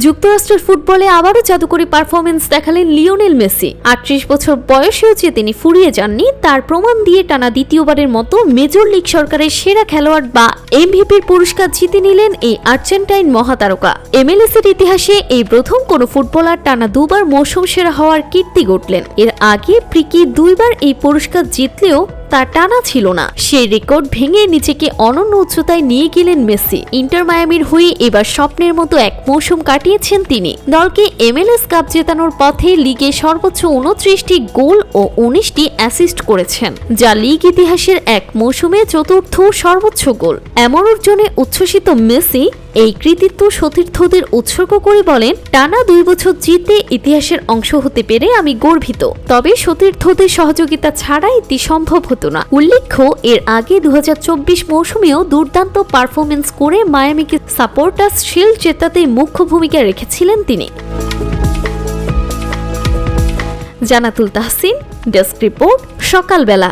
যুক্তরাষ্ট্রের ফুটবলে আবারও জাদুকরী পারফরমেন্স দেখালেন লিওনেল মেসি। ৩৮ বছর বয়সেও যে তিনি ফুরিয়ে যাননি তার প্রমাণ দিয়ে টানা দ্বিতীয়বারের মতো মেজর লিগ সরকারের সেরা খেলোয়াড় বা এমভিপির পুরস্কার জিতে নিলেন এই আর্জেন্টাইন মহাতারকা। MLS-এর ইতিহাসে এই প্রথম কোনো ফুটবলার টানা দুবার মৌসুম সেরা হওয়ার কীর্তি গড়লেন। এর আগে প্রিকি দুইবার এই পুরস্কার জিতলেও তার টানা ছিল না। সেই রেকর্ড ভেঙে নিজেকে অনন্য উচ্চতায় নিয়ে গেলেন মেসি। ইন্টার মায়ামির হয়ে এবার স্বপ্নের মতো এক মৌসুম কাটিয়েছেন তিনি। দলকে MLS কাপ জেতানোর পথে লিগে সর্বোচ্চ 29টি গোল ও 19টি অ্যাসিস্ট করেছেন, যা লিগ ইতিহাসের এক মৌসুমে চতুর্থ সর্বোচ্চ গোল। এমন অর্জনে উচ্ছ্বসিত মেসি এই কৃতিত্ব সতীর্থদের উৎসর্গ করে বলেন, টানা 2 বছর জিতে ইতিহাসের অংশ হতে পেরে আমি গর্বিত। তবে সতীর্থদের সহযোগিতা ছাড়া এটি সম্ভব হতো না। উল্লেখ্য, এর আগে 2024 মৌসুমেও দুর্দান্ত পারফরমেন্স করে মায়ামিকে সাপোর্টার্স শিল্ড জেতাতে মুখ্য ভূমিকা রেখেছিলেন তিনি। জানাতুল তাহসিন, ডেস্ক রিপোর্ট, সকালবেলা।